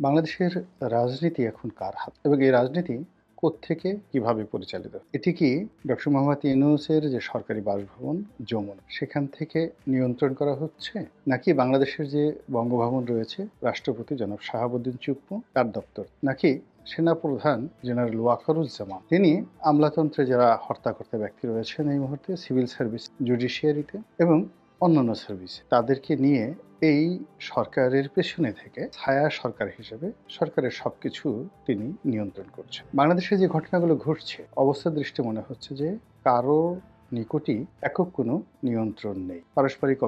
বাংলাদেশের রাজনীতি এখন কার হাতে এবং এই রাজনীতি কোত্থেকে কিভাবে পরিচালিত? এটি কি ডক্টর মোহাম্মদ ইউনূসের যে সরকারি বাসভবন যমুনা সেখান থেকে নিয়ন্ত্রণ করা হচ্ছে? নাকি বাংলাদেশের যে বঙ্গভবন রয়েছে রাষ্ট্রপতি জনাব শাহাবুদ্দিন চুপ্পু তার দপ্তর? নাকি সেনাপ্রধান জেনারেল ওয়াকারুজ্জামান তিনি আমলাতন্ত্রে যারা হর্তাকর্তা ব্যক্তি রয়েছেন এই মুহূর্তে সিভিল সার্ভিস, জুডিশিয়ারিতে এবং অন্যান্য সার্ভিসে তাদেরকে নিয়ে এই সরকারের পেছনে থেকে ছায়া সরকার হিসেবে সরকারের সবকিছু তিনি নিয়ন্ত্রণ করছেন। বাংলাদেশে যে ঘটনাগুলো ঘটছে অবস্থার দৃষ্টি মনে হচ্ছে যে কারো নিকটই একক কোনো নিয়ন্ত্রণ নেই। পারস্পরিক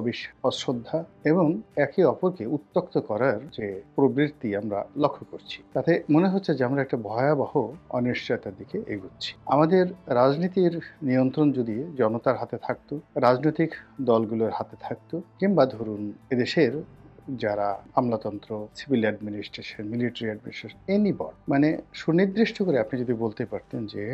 অশ্রদ্ধা এবং একে অপরকে উত্ত্যক্ত করার যে প্রবৃত্তি আমরা লক্ষ্য করছি, তাতে মনে হচ্ছে যে আমরা একটা ভয়াবহ অনিশ্চয়তার দিকে এগুচ্ছি। আমাদের রাজনীতির নিয়ন্ত্রণ যদি জনতার হাতে থাকতো, রাজনৈতিক দলগুলোর হাতে থাকতো, কিংবা ধরুন এদেশের যারা আমলাতন্ত্র, সিভিল অ্যাডমিনিস্ট্রেশন, মিলিটারি অ্যাডমিনিস্ট্রেশন, এনিবড মানে সুনির্দিষ্ট করে আপনি যদি বলতে পারতেন যে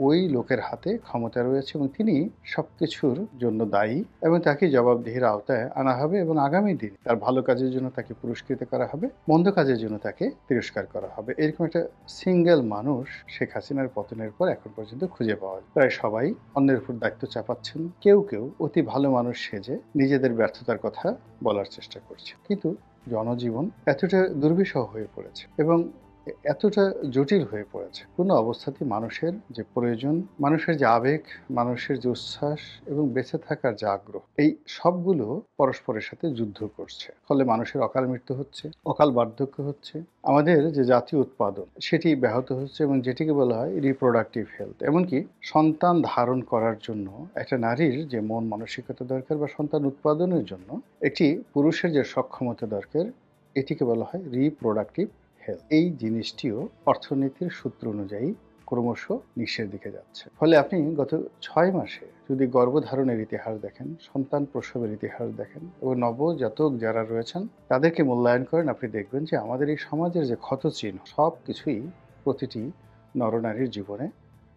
ওই লোকের হাতে ক্ষমতা রয়েছে এবং তিনি সবকিছুর জন্য দায়ী এবং তাকে জবাবদিহির আওতায় আনা হবে এবং আগামী দিন তার ভালো কাজের জন্য তাকে পুরস্কৃত করা হবে, মন্দ কাজের জন্য তাকে তিরস্কার করা হবে। এরকম একটা সিঙ্গেল মানুষ শেখ হাসিনার পতনের পর এখন পর্যন্ত খুঁজে পাওয়া যায়। প্রায় সবাই অন্যের উপর দায়িত্ব চাপাচ্ছেন, কেউ কেউ অতি ভালো মানুষ সেজে নিজেদের ব্যর্থতার কথা বলার চেষ্টা করছে। কিন্তু জনজীবন এতটা দুর্বিষহ হয়ে পড়েছে এবং এতটা জটিল হয়ে পড়েছে, কোনো অবস্থাতেই মানুষের যে প্রয়োজন, মানুষের যে আবেগ, মানুষের যে উচ্ছ্বাস এবং বেঁচে থাকার যে আগ্রহ, এই সবগুলো পরস্পরের সাথে যুদ্ধ করছে। ফলে মানুষের অকাল মৃত্যু হচ্ছে, অকাল বার্ধক্য হচ্ছে, আমাদের যে জাতীয় উৎপাদন সেটি ব্যাহত হচ্ছে এবং যেটিকে বলা হয় রিপ্রোডাক্টিভ হেলথ। এমনকি সন্তান ধারণ করার জন্য একটা নারীর যে মন মানসিকতা দরকার বা সন্তান উৎপাদনের জন্য একটি পুরুষের যে সক্ষমতা দরকার, এটিকে বলা হয় রিপ্রোডাক্টিভ হেলথ। এই জিনিসটিও অর্থনীতির সূত্র অনুযায়ী ক্রমশ নিঃস্বের দিকে যাচ্ছে। ফলে আপনি গত 6 মাসে যদি গর্ভধারণের ইতিহাস দেখেন, সন্তান প্রসবের ইতিহাস দেখেন এবং নবজাতক যারা রয়েছেন তাদেরকে মূল্যায়ন করেন, আপনি দেখবেন যে আমাদের এই সমাজের যে ক্ষতচিহ্ন সব কিছুই প্রতিটি নরনারীর জীবনে,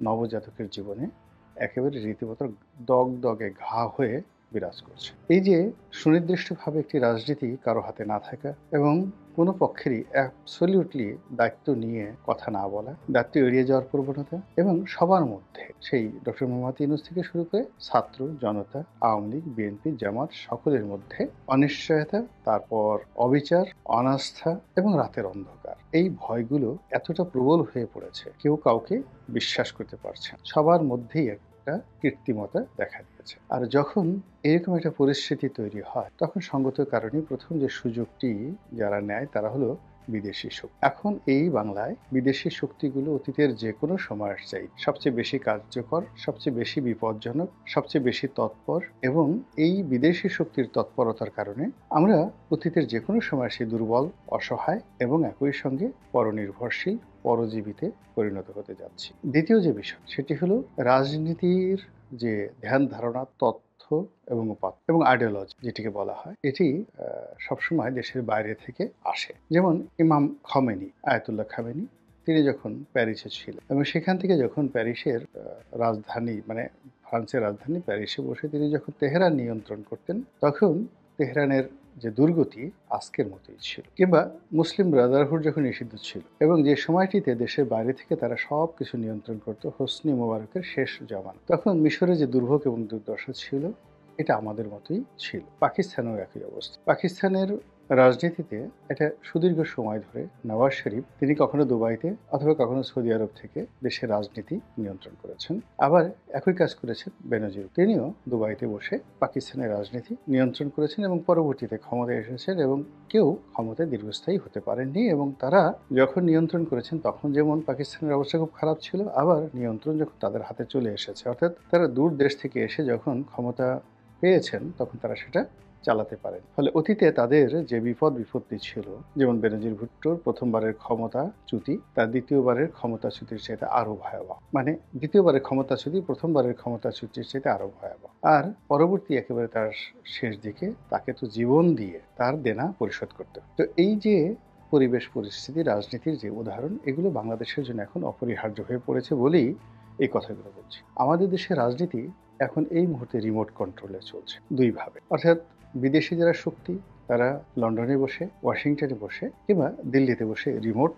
নবজাতকের জীবনে একেবারে রীতিমতো দগদগে ঘা হয়ে বিরাজ করছে। এই যে সুনির্দিষ্টভাবে একটি রাজনীতি কারো হাতে না থাকা এবং কোনো পক্ষেরই অ্যাবসলিউটলি দায়িত্ব নিয়ে কথা না বলা, দায়িত্ব এড়িয়ে যাওয়ার প্রবণতা এবং সবার মধ্যে সেই ডক্টর মোহাম্মদ ইউনূস থেকে শুরু করে ছাত্র জনতা, আওয়ামী লীগ, বিএনপি, জামাত সকলের মধ্যে অনিশ্চয়তা, তারপর অবিচার, অনাস্থা এবং রাতের অন্ধকার, এই ভয়গুলো এতটা প্রবল হয়ে পড়েছে কেউ কাউকে বিশ্বাস করতে পারছে না। সবার মধ্যেই একটা কৃত্রিমতা দেখা দিয়েছে। আর যখন এরকম একটা পরিস্থিতি তৈরি হয় তখন সঙ্গত কারণে প্রথম যে সুযোগটি যারা নেয় তারা হলো বিদেশি শক্তি। এখন এই বাংলায় বিদেশি শক্তিগুলো অতীতের যে কোনো সময়ের চাই সবচেয়ে বেশি কার্যকর, সবচেয়ে বেশি বিপজ্জনক, সবচেয়ে বেশি তৎপর এবং এই বিদেশি শক্তির তৎপরতার কারণে আমরা অতীতের যে কোনো সময় সেই দুর্বল, অসহায় এবং একই সঙ্গে পরনির্ভরশীল, পরজীবীতে পরিণত হতে যাচ্ছি। দ্বিতীয় যে বিষয় সেটি হলো রাজনীতির যে ধ্যান ধারণা, তথ্য এবং উপাত্ত এবং আইডিওলজি যেটিকে বলা হয়, এটি সবসময় দেশের বাইরে থেকে আসে। যেমন ইমাম খমেনি, আয়াতুল্লাহ খামেনি, তিনি যখন প্যারিসে ছিলেন এবং সেখান থেকে যখন প্যারিসের রাজধানী মানে ফ্রান্সের রাজধানী প্যারিসে বসে তিনি যখন তেহরান নিয়ন্ত্রণ করতেন, তখন তেহরানের যে দুর্গতি আজকের মতোই ছিল। কিংবা মুসলিম ব্রাদারহুড যখন নিষিদ্ধ ছিল এবং যে সময়টিতে দেশের বাইরে থেকে তারা সব কিছু নিয়ন্ত্রণ করত, হোসনি মোবারকের শেষ জামান, তখন মিশরে যে দুর্ভোগ এবং দুর্দশা ছিল এটা আমাদের মতোই ছিল। পাকিস্তানেও একই অবস্থা। পাকিস্তানের রাজনীতিতে এটা সুদীর্ঘ সময় ধরে নওয়াজ শরীফ তিনি কখনো দুবাইতে অথবা কখনো সৌদি আরব থেকে দেশের রাজনীতি নিয়ন্ত্রণ করেছেন। আবার একই কাজ করেছেন বেনজির, তিনিও দুবাইতে বসে পাকিস্তানের রাজনীতি নিয়ন্ত্রণ করেছেন এবং পরবর্তীতে ক্ষমতায় এসেছেন এবং কেউ ক্ষমতায় দীর্ঘস্থায়ী হতে পারেননি। এবং তারা যখন নিয়ন্ত্রণ করেছেন তখন যেমন পাকিস্তানের অবস্থা খুব খারাপ ছিল, আবার নিয়ন্ত্রণ যখন তাদের হাতে চলে এসেছে, অর্থাৎ তারা দূর দেশ থেকে এসে যখন ক্ষমতা পেয়েছেন তখন তারা সেটা চালাতে পারেন। ফলে অতীতে তাদের যে বিপত্তি ছিল, যেমন বেনজির ভুট্টোর প্রথমবারের ক্ষমতাচ্যুতি তার দ্বিতীয়বারের ক্ষমতাচ্যুতির চাইতে আরো ভয়াবহ, মানে দ্বিতীয়বারের ক্ষমতাচ্যুতি প্রথমবারের ক্ষমতাচ্যুতির চাইতে আরো ভয়াবহ। আর পরবর্তী একেবারে তার শেষ দিকে তাকে তো জীবন দিয়ে তার দেনা পরিশোধ করতে হবে। তো এই যে পরিবেশ পরিস্থিতি, রাজনীতির যে উদাহরণ, এগুলো বাংলাদেশের জন্য এখন অপরিহার্য হয়ে পড়েছে বলেই এই কথাগুলো বলছি। আমাদের দেশের রাজনীতি এখন এই মুহূর্তে রিমোট কন্ট্রোলে চলছে দুইভাবে, অর্থাৎ বিদেশি যারা শক্তি তারা লন্ডনে বসে, ওয়াশিংটনে বসে কিংবা দিল্লিতে বসে রিমোট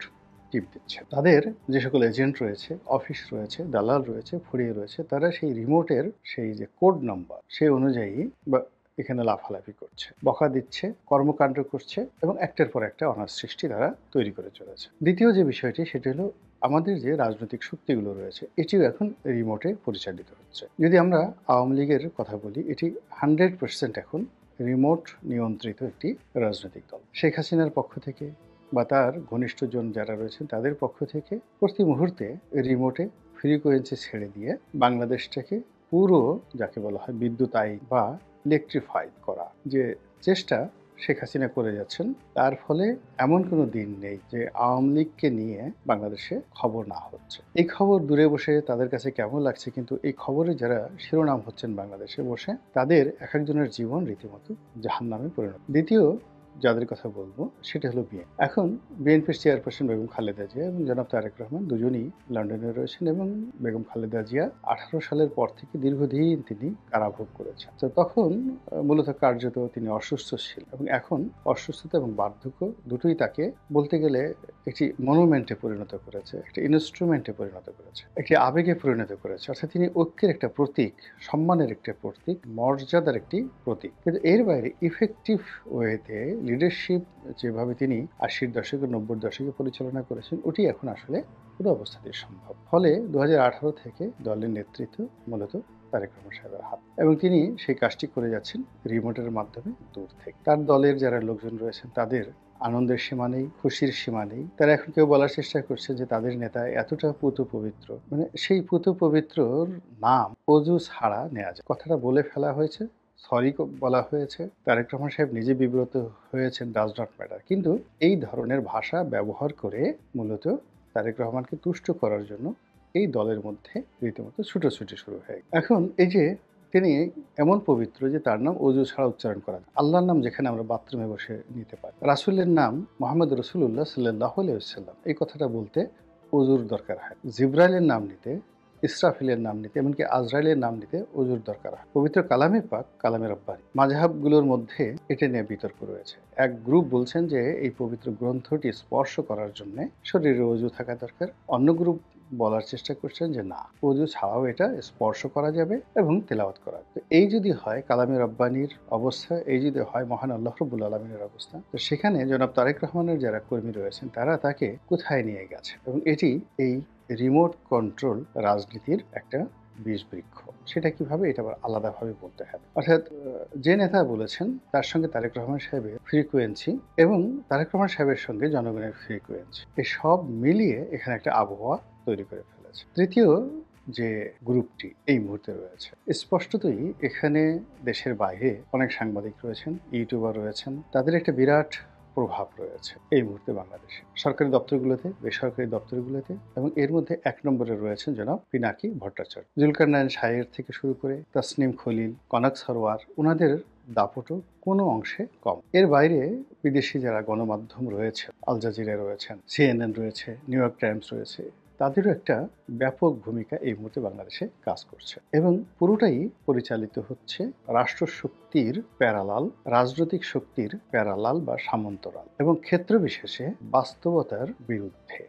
টিপ দিচ্ছে। তাদের যে সকল এজেন্ট রয়েছে, অফিস রয়েছে, দালাল রয়েছে, ফুরিয়ে রয়েছে, তারা সেই রিমোটের সেই যে কোড নাম্বার সেই অনুযায়ী বা এখানে লাফালাফি করছে, বকা দিচ্ছে, কর্মকাণ্ড করছে এবং একটার পর একটা অনার সৃষ্টি তারা তৈরি করে চলেছে। দ্বিতীয় যে বিষয়টি সেটি হলো আমাদের যে রাজনৈতিক শক্তিগুলো রয়েছে এটিও এখন রিমোটে পরিচালিত হচ্ছে। যদি আমরা আওয়ামী লীগের কথা বলি, এটি 100% এখন রিমোট নিয়ন্ত্রিত একটি রাজনৈতিক দল। শেখ হাসিনার পক্ষ থেকে বা তার ঘনিষ্ঠজন যারা রয়েছেন তাদের পক্ষ থেকে প্রতি মুহূর্তে রিমোটে ফ্রিকোয়েন্সি ছেড়ে দিয়ে বাংলাদেশটাকে পুরো যাকে বলা হয় বিদ্যুতায়ন বা ইলেকট্রিফাইড করা যে চেষ্টা শেখ হাসিনা করে যাচ্ছেন, তার ফলে এমন কোনো দিন নেই যে আওয়ামী লীগকে নিয়ে বাংলাদেশে খবর না হচ্ছে। এই খবর দূরে বসে তাদের কাছে কেমন লাগছে, কিন্তু এই খবরে যারা শিরোনাম হচ্ছেন বাংলাদেশে বসে, তাদের এক একজনের জীবন রীতিমতো জাহান্নামে পরিণত। দ্বিতীয় যাদের কথা বলবো সেটা হলো বিএনপি। এখন বিএনপির চেয়ারপারসন বেগম খালেদা জিয়া এবং জনাব তারেক রহমান দুজনই লন্ডনে রয়েছেন এবং বেগম খালেদা জিয়া 18 সালের পর থেকে দীর্ঘদিন তিনি কারাভোগ করেছেন। তো তখন মূলত কার্যত তিনি অসুস্থ ছিলেন এবং এখন অসুস্থতা এবং বার্ধক্য দুটোই তাকে বলতে গেলে একটি মনুমেন্টে পরিণত করেছে, একটি ইনস্ট্রুমেন্টে পরিণত করেছে, একটি আবেগে পরিণত করেছে। অর্থাৎ তিনি ঐক্যের একটা প্রতীক, সম্মানের একটা প্রতীক, মর্যাদার একটি প্রতীক। কিন্তু এর বাইরে ইফেক্টিভ ওয়েতে লিডারশিপ যেভাবে তিনি 80-র দশকে 90-র দশকে পরিচালনা করেছেন ওটি এখন আসলে পুরো অবস্থাতেই সম্ভব। ফলে 2018 থেকে দলের নেতৃত্ব মূলত তারেক রহমান সাহেবের হাত এবং তিনি সেই কাজটি করে যাচ্ছেন রিমোটের মাধ্যমে দূর থেকে। তার দলের যারা লোকজন রয়েছেন তাদের আনন্দের সীমা নেই, খুশির সীমা নেই। তারা এখন কেউ বলার চেষ্টা করছে যে তাদের নেতা এতটা পুত পবিত্র, মানে সেই পুত পবিত্রর নাম অজু ছাড়া নেওয়া যায়। কথাটা বলে ফেলা হয়েছে, সরি বলা হয়েছে, তারেক রহমান সাহেব নিজে বিব্রত হয়েছেন, ডাজ নট ম্যাটার। কিন্তু এই ধরনের ভাষা ব্যবহার করে মূলত তারেক রহমানকে তুষ্ট করার জন্য এই দলের মধ্যে রীতিমতো ছুটোছুটি শুরু হয়ে গেছে। এখন এই যে তিনি এমন পবিত্র যে তার নাম অজু ছাড়া উচ্চারণ করা যায়। আল্লাহর নাম যেখানে আমরা বাথরুমে বসে নিতে পারি, রাসূলের নাম মুহাম্মদ রাসূলুল্লাহ সাল্লাল্লাহু আলাইহি ওয়াসাল্লাম, এই কথাটা বলতে অজুর দরকার হয়। জিবরাইলের নাম নিতে, ইসরাফিলের নাম নিতে, এমনকি আজরাইলের নাম নিতে অজুর দরকার হয়। পবিত্র কালামে পাক, কালামে রব্বানি, মাযহাবগুলোর মধ্যে এটা নিয়ে বিতর্ক রয়েছে। এক গ্রুপ বলছেন যে এই পবিত্র গ্রন্থটি স্পর্শ করার জন্য শরীরে অজু থাকা দরকার। অন্য গ্রুপ বলার চেষ্টা করছেন যে না, অজু ছাড়াও এটা স্পর্শ করা যাবে এবং তেলাওয়াত করা যাবে। এই যদি হয় কালামে রব্বানির অবস্থা, এই যদি হয় মহান আল্লাহ রাব্বুল আলামিনের অবস্থা, তো সেখানে জনাব তারেক রহমানের যারা কর্মী রয়েছেন তারা তাকে কোথায় নিয়ে গেছে এবং এটি এই রিমোট কন্ট্রোল রাজনীতির একটা বীজবৃক্ষ। সেটা কিভাবে, এটা আবার আলাদাভাবে বলতে হবে। অর্থাৎ যে নেতা বলেছেন তার সঙ্গে তারেক রহমান সাহেবের ফ্রিকোয়েন্সি এবং তারেক রহমান সাহেবের সঙ্গে জনগণের ফ্রিকোয়েন্সি, এই সব মিলিয়ে এখানে একটা আবহাওয়া তৈরি করে ফেলেছে। তৃতীয় যে গ্রুপটি এই মুহূর্তে রয়েছে, স্পষ্টতই এখানে দেশের বাইরে অনেক সাংবাদিক রয়েছেন, ইউটিউবার রয়েছেন, তাদের একটা বিরাট প্রভাব রয়েছে এই মুহূর্তে বাংলাদেশে সরকারি দপ্তরগুলোতে, বেসরকারি দপ্তরগুলোতে, এবং এর মধ্যে 1 নম্বরে রয়েছেন জনাব পিনাকি ভট্টাচার্য। জুলকারনাইন শাহের থেকে শুরু করে তাসনিম খলিল, কনক সরোয়ার, ওনাদের দাপটও কোনো অংশে কম। এর বাইরে বিদেশি যারা গণমাধ্যম রয়েছে, আল জাজিরা রয়েছেন, সিএনএন রয়েছে, নিউ ইয়র্ক টাইমস রয়েছে, তাদেরও একটা ব্যাপক ভূমিকা এই মুহূর্তে বাংলাদেশে কাজ করছে এবং পুরোটাই পরিচালিত হচ্ছে রাষ্ট্রশক্তির প্যারালাল, রাজনৈতিক শক্তির প্যারালাল বা সামন্তরাল এবং ক্ষেত্র বিশেষে বাস্তবতার বিরুদ্ধে।